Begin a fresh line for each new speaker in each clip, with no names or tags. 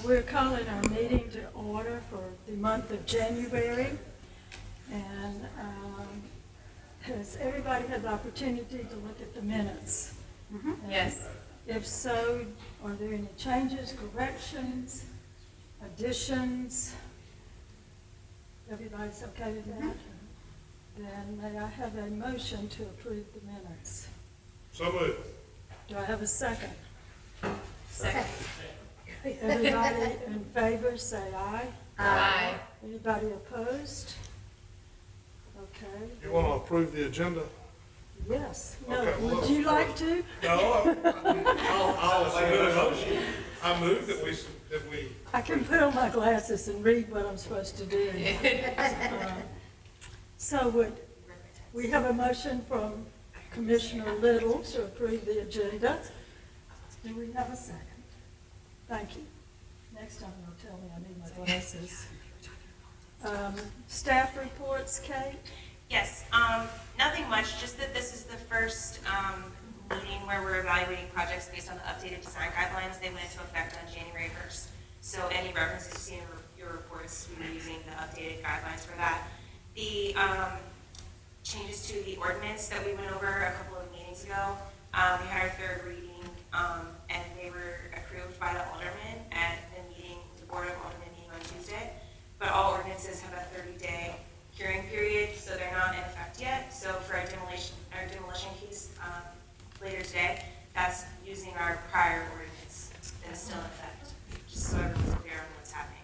We're calling our meeting to order for the month of January. And has everybody had the opportunity to look at the minutes?
Yes.
If so, are there any changes, corrections, additions? Everybody's okay with that? Then may I have a motion to approve the minutes?
So moved.
Do I have a second?
Second.
Everybody in favor, say aye.
Aye.
Anybody opposed? Okay.
You want to approve the agenda?
Yes. No,
Okay, well,
would you like to?
No, I'll make a motion. I move that we,
I can put on my glasses and read what I'm supposed to do. So we have a motion from Commissioner Little to approve the agenda. Do we have a second? Thank you. Next time you'll tell me I need my glasses. Staff reports, Kate?
Yes, nothing much, just that this is the first meeting where we're evaluating projects based on the updated design guidelines. They went into effect on January 1st. So any references you see in your reports, we were using the updated guidelines for that. The changes to the ordinance that we went over a couple of meetings ago, we had our third reading, and they were approved by the aldermen at the meeting, the Board of Aldermen meeting on Tuesday. But all ordinances have a 30-day curing period, so they're not in effect yet. So for our demolition case later today, that's using our prior ordinance that is still in effect, just so everyone's clear on what's happening.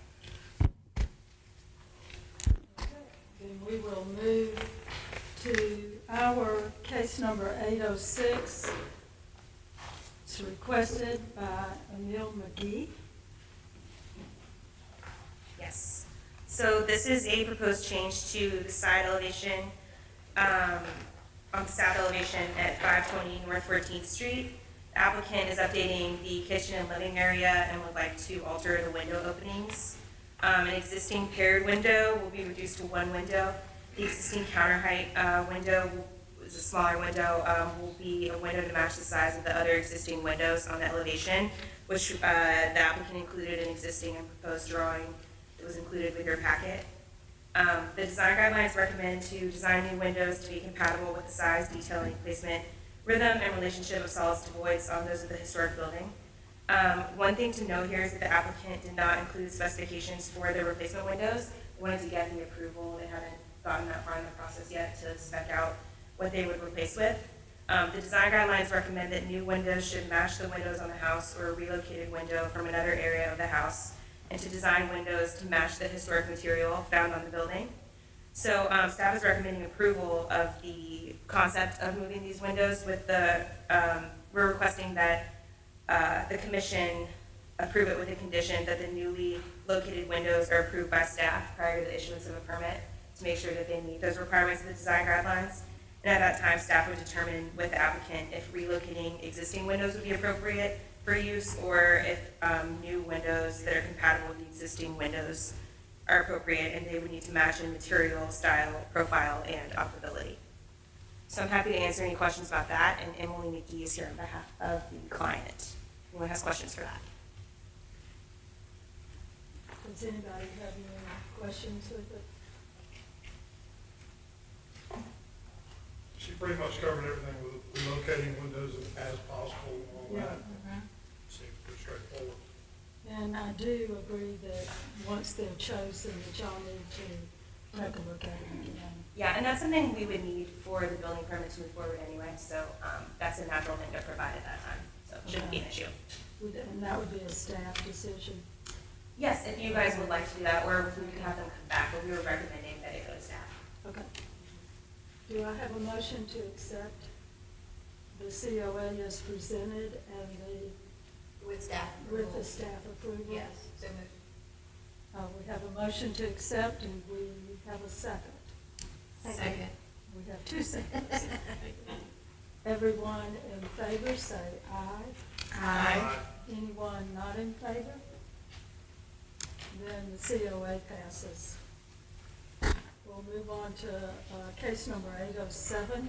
Then we will move to our case number 806. It's requested by Emil McGee.
Yes. So this is a proposed change to the side elevation, on the south elevation at 520 North 14th Street. The applicant is updating the kitchen and living area and would like to alter the window openings. An existing paired window will be reduced to one window. The existing counter height window is a smaller window, will be a window to match the size of the other existing windows on the elevation, which the applicant included an existing and proposed drawing that was included with your packet. The design guidelines recommend to design new windows to be compatible with the size, detailing, placement, rhythm, and relationship of solids to voids on those of the historic building. One thing to note here is that the applicant did not include specifications for the replacement windows. They wanted to get the approval. They haven't gotten that far in the process yet to spec out what they would replace with. The design guidelines recommend that new windows should match the windows on the house or a relocated window from another area of the house, and to design windows to match the historic material found on the building. So staff is recommending approval of the concept of moving these windows with the, we're requesting that the commission approve it with the condition that the newly located windows are approved by staff prior to the issuance of a permit to make sure that they meet those requirements of the design guidelines. And at that time, staff would determine with the applicant if relocating existing windows would be appropriate for use, or if new windows that are compatible with the existing windows are appropriate, and they would need to match in material, style, profile, and operability. So I'm happy to answer any questions about that, and Emily McGee is here on behalf of the client. Anyone has questions for that?
Does anybody have any questions with it?
she pretty much covered everything with relocating windows as possible and all that. Seems pretty straightforward.
And I do agree that once they're chosen, that y'all need to take a look at it again.
Yeah, and that's something we would need for the building permit to move forward anyway, so that's a natural thing to provide at that time, so it shouldn't be an issue.
And that would be a staff decision.
Yes, if you guys would like to do that, or we can have them come back, but we were recommending that it go to staff.
Okay. Do I have a motion to accept the COA as presented and
With staff
with
approval.
the staff approval?
Yes, so moved.
We have a motion to accept and we have a second.
Second.
We have two seconds. Everyone in favor say aye.
Aye.
Anyone not in favor? Then the COA passes. We'll move on to case number 807.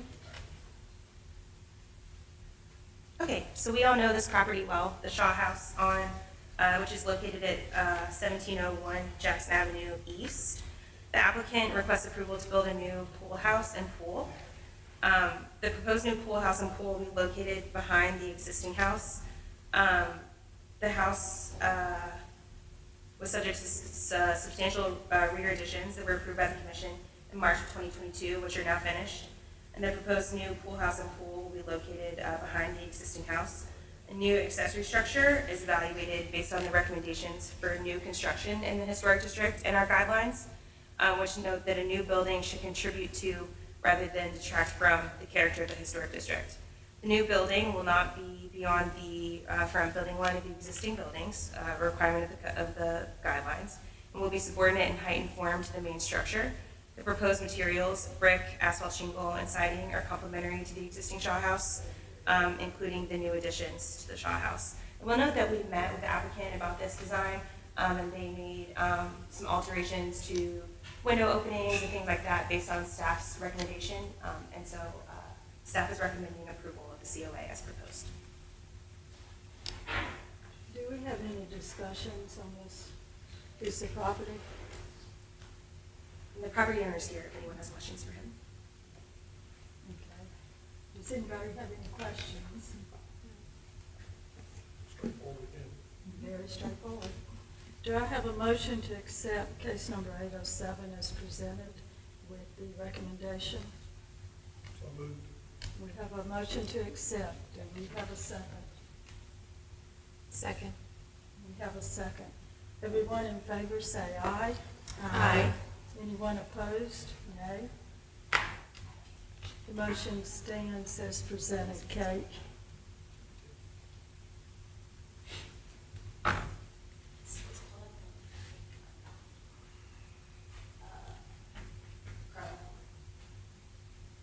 Okay, so we all know this property well, the Shaw House on, which is located at 1701 Jackson Avenue East. The applicant requests approval to build a new pool house and pool. The proposed new pool house and pool will be located behind the existing house. The house was subject to substantial rear additions that were approved by the commission in March of 2022, which are now finished. And the proposed new pool house and pool will be located behind the existing house. A new accessory structure is evaluated based on the recommendations for new construction in the historic district and our guidelines, which note that a new building should contribute to rather than detract from the character of the historic district. The new building will not be beyond the front building line of the existing buildings, a requirement of the guidelines, and will be subordinate in height and form to the main structure. The proposed materials, brick, asphalt shingle, and siding are complementary to the existing Shaw House, including the new additions to the Shaw House. And we'll note that we met with the applicant about this design, and they made some alterations to window openings and things like that based on staff's recommendation, and so staff is recommending approval of the COA as proposed.
Do we have any discussions on this piece of property?
And the property owner is here if anyone has questions for him.
Okay. Does anybody have any questions?
Straightforward again.
Very straightforward. Do I have a motion to accept case number 807 as presented with the recommendation?
So moved.
We have a motion to accept, and we have a second.
Second.
We have a second. Everyone in favor say aye.
Aye.
Anyone opposed? Nay. The motion stands as presented. Kate?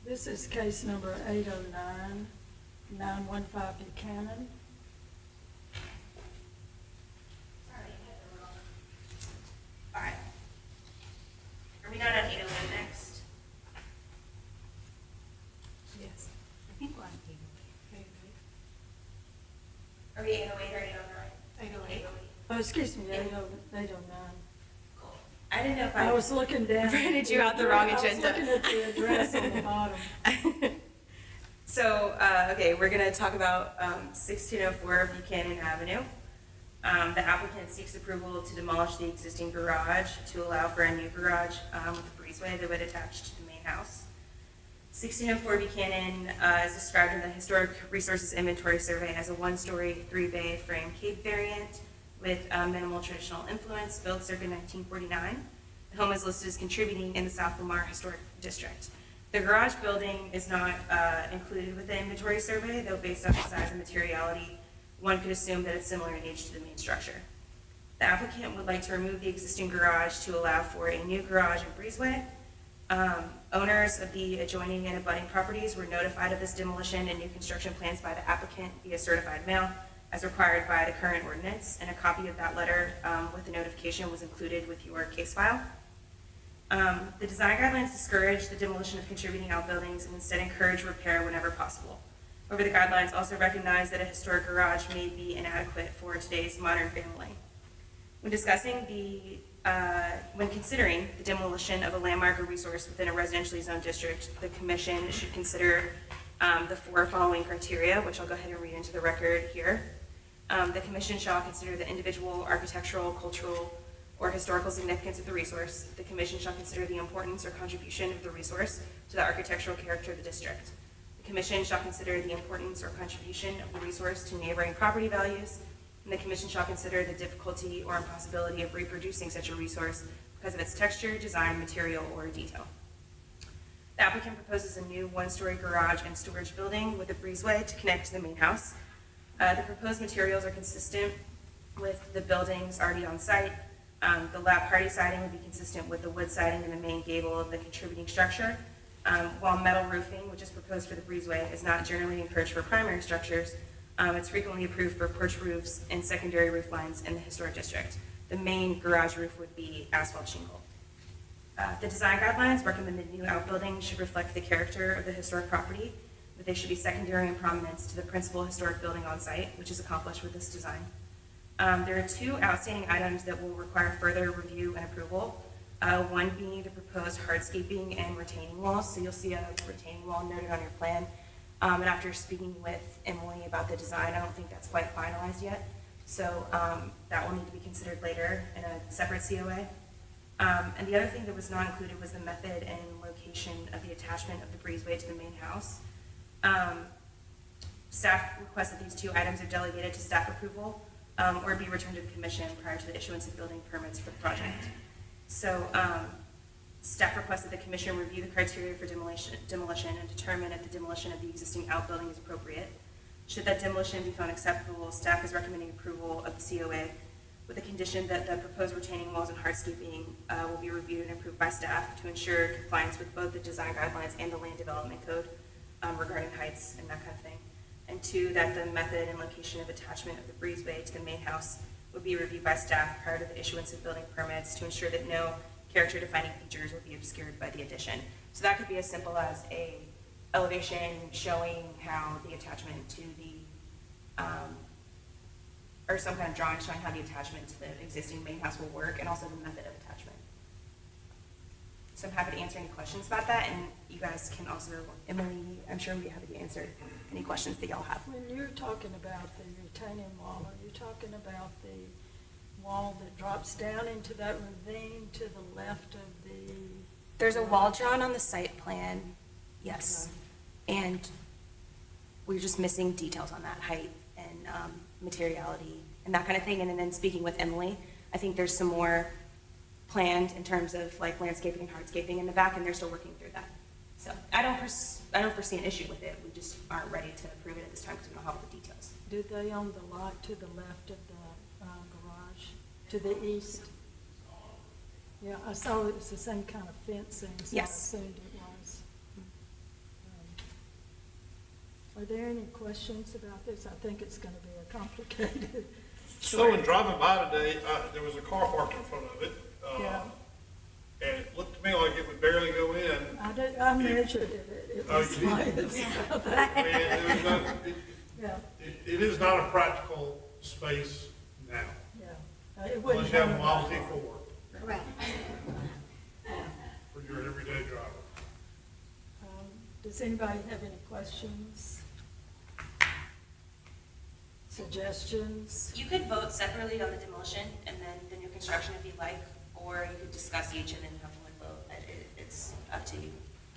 This is case number 809, 915 Buchanan.
All right. Are we not on 808 next?
Yes. I think we're on 808.
Are we 808 or 809?
808.
Oh, excuse me, 809.
Cool. I didn't know if
I was looking down.
Printed you out the wrong agenda.
I was looking at the address on the bottom.
So, okay, we're gonna talk about 1604 Buchanan Avenue. The applicant seeks approval to demolish the existing garage to allow for a new garage with a breezeway that would attach to the main house. 1604 Buchanan is described in the Historic Resources Inventory Survey as a one-story, three-bay frame cape variant with minimal traditional influence, built circa 1949. The home is listed as contributing in the South Lamar Historic District. The garage building is not included with the inventory survey, though based on the size and materiality, one could assume that it's similar in age to the main structure. The applicant would like to remove the existing garage to allow for a new garage and breezeway. Owners of the adjoining and abutting properties were notified of this demolition and new construction plans by the applicant via certified mail as required by the current ordinance, and a copy of that letter with the notification was included with your case file. The design guidelines discourage the demolition of contributing outbuildings and instead encourage repair whenever possible. However, the guidelines also recognize that a historic garage may be inadequate for today's modern family. When considering the demolition of a landmark or resource within a residentially zoned district, the commission should consider the four following criteria, which I'll go ahead and read into the record here. The commission shall consider the individual architectural, cultural, or historical significance of the resource. The commission shall consider the importance or contribution of the resource to the architectural character of the district. The commission shall consider the importance or contribution of the resource to neighboring property values, and the commission shall consider the difficulty or impossibility of reproducing such a resource because of its texture, design, material, or detail. The applicant proposes a new one-story garage and storage building with a breezeway to connect to the main house. The proposed materials are consistent with the buildings already on site. The lap party siding would be consistent with the wood siding in the main gable of the contributing structure, while metal roofing, which is proposed for the breezeway, is not generally encouraged for primary structures. It's frequently approved for porch roofs and secondary roof lines in the historic district. The main garage roof would be asphalt shingle. The design guidelines recommend that new outbuildings should reflect the character of the historic property. but they should be secondary in prominence to the principal historic building on site, which is accomplished with this design. There are two outstanding items that will require further review and approval. One being the proposed hardscaping and retaining walls. So you'll see a retaining wall noted on your plan. And after speaking with Emily about the design, I don't think that's quite finalized yet. So that will need to be considered later in a separate COA. And the other thing that was not included was the method and location of the attachment of the breezeway to the main house. Staff requests that these two items are delegated to staff approval or be returned to the commission prior to the issuance of building permits for the project. So staff requests that the commission review the criteria for demolition and determine if the demolition of the existing outbuilding is appropriate. Should that demolition be found acceptable, staff is recommending approval of the COA with the condition that the proposed retaining walls and hardscaping will be reviewed and approved by staff to ensure compliance with both the design guidelines and the land development code regarding heights and that kind of thing. And two, that the method and location of attachment of the breezeway to the main house would be reviewed by staff prior to the issuance of building permits to ensure that no character defining features will be obscured by the addition. So that could be as simple as a elevation showing how the attachment to the, or some kind of drawing showing how the attachment to the existing main house will work, and also the method of attachment. So I'm happy to answer any questions about that, and you guys can also, Emily, I'm sure we'll be happy to answer any questions that y'all have.
When you're talking about the retaining wall, are you talking about the wall that drops down into that ravine to the left of the?
There's a wall drawn on the site plan, yes, and we're just missing details on that, height and materiality and that kind of thing. And then speaking with Emily, I think there's some more planned in terms of like landscaping and hardscaping in the back, and they're still working through that. So I don't foresee an issue with it. We just aren't ready to approve it at this time because we don't have all the details.
Do they own the lot to the left of the garage, to the east? Yeah, I saw it was the same kind of fencing, so I
Yes.
assumed it was. Are there any questions about this? I think it's gonna be a complicated.
So in driving by today, there was a car parked in front of it.
Yeah.
And it looked to me like it would barely go in.
I measured it, it
Oh,
was
you
like,
did? I mean,
yeah,
it is not a practical space now,
yeah. It
unless
wouldn't
you have a
have-
Model T4
Correct.
for your everyday driver.
Does anybody have any questions? Suggestions?
You could vote separately on the demolition and then the new construction if you'd like, or you could discuss each and then have one vote. It's up to you.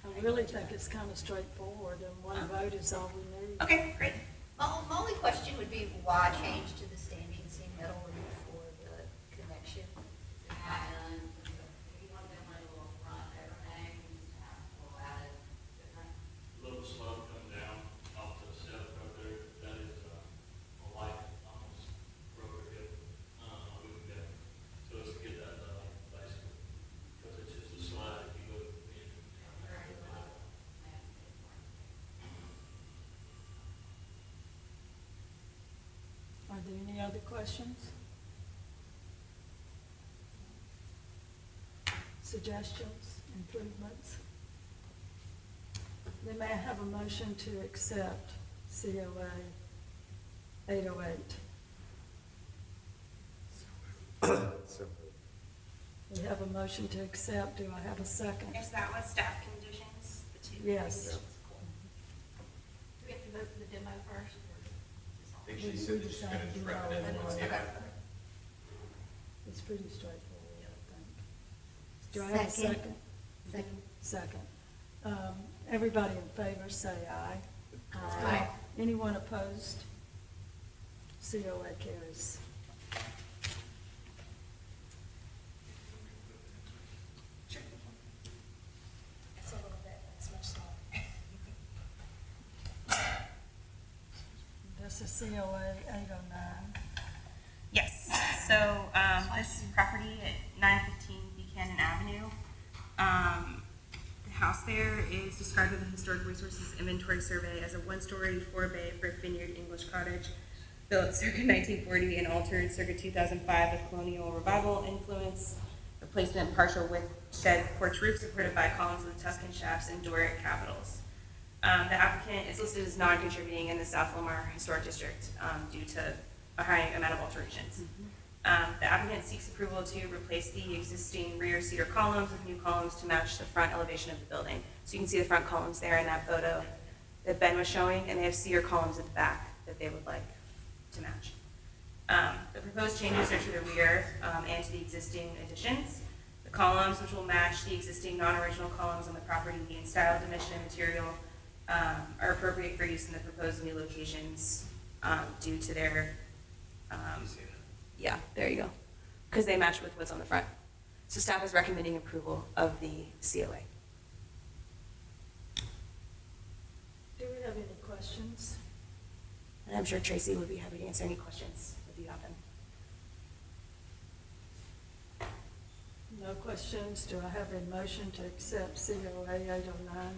I really think it's kind of straightforward, and one vote is all we need.
Okay, great.
My only question would be why change to the standing seam metal roof for the connection?
Little slope come down off the step right there, that is, a light almost broke her hip, we can get, so it's to get that, basically, because it's just a slide if you go in.
Are there any other questions? Suggestions, improvements? Then may I have a motion to accept COA 808? We have a motion to accept. Do I have a second?
Is that what staff conditions? The two
Yes.
conditions? Cool.
Do we have to vote for the demo first?
I think she said that she's gonna just recommend it once, yeah.
It's pretty straightforward, I think. Do I have a second?
Second.
Second. Everybody in favor, say aye.
Aye.
Anyone opposed? COA carries.
Sure. It's a little bit, it's much smaller.
This is COA 809.
Yes, so, this property at 915 Buchanan Avenue, the house there is described in the Historic Resources Inventory Survey as a one-story, four-bay brick vineyard English cottage built circa 1940 and altered circa 2005 with colonial revival influence, replacement partial with shed porch roof supported by columns with Tuscan shafts and Doric capitals. The applicant is listed as non-contributing in the South Lamar Historic District due to a high amount of alterations. The applicant seeks approval to replace the existing rear cedar columns with new columns to match the front elevation of the building. So you can see the front columns there in that photo that Ben was showing, and they have cedar columns at the back that they would like to match. The proposed changes are to the rear and to the existing additions. The columns, which will match the existing non-original columns on the property being styled, dimension, and material, are appropriate for use in the proposed new locations due to their, yeah, there you go, because they match with what's on the front. So staff is recommending approval of the COA.
Do we have any questions?
And I'm sure Tracy would be happy to answer any questions if you have them.
No questions. Do I have a motion to accept COA 809?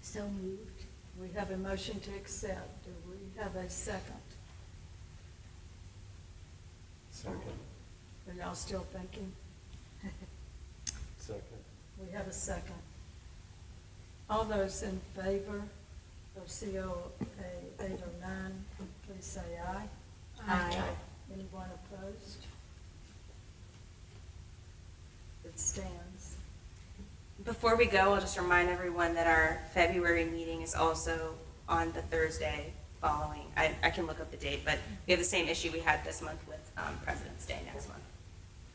So moved.
We have a motion to accept. Do we have a second?
Second.
Are y'all still thinking?
Second.
We have a second. All those in favor of COA 809, please say aye.
Aye.
Anyone opposed? It stands.
Before we go, I'll just remind everyone that our February meeting is also on the Thursday following. I can look up the date, but we have the same issue we had this month with President's Day next month.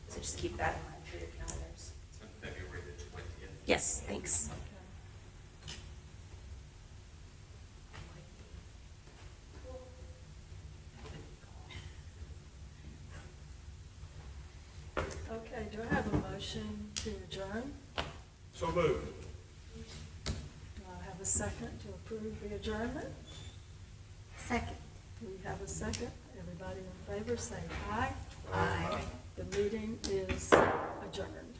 So just keep that in mind for your calendars.
It's on February the 20th.
Yes, thanks.
Okay, do I have a motion to adjourn?
So moved.
Do I have a second to approve the adjournment?
Second.
We have a second. Everybody in favor, say aye.
Aye.
The meeting is adjourned.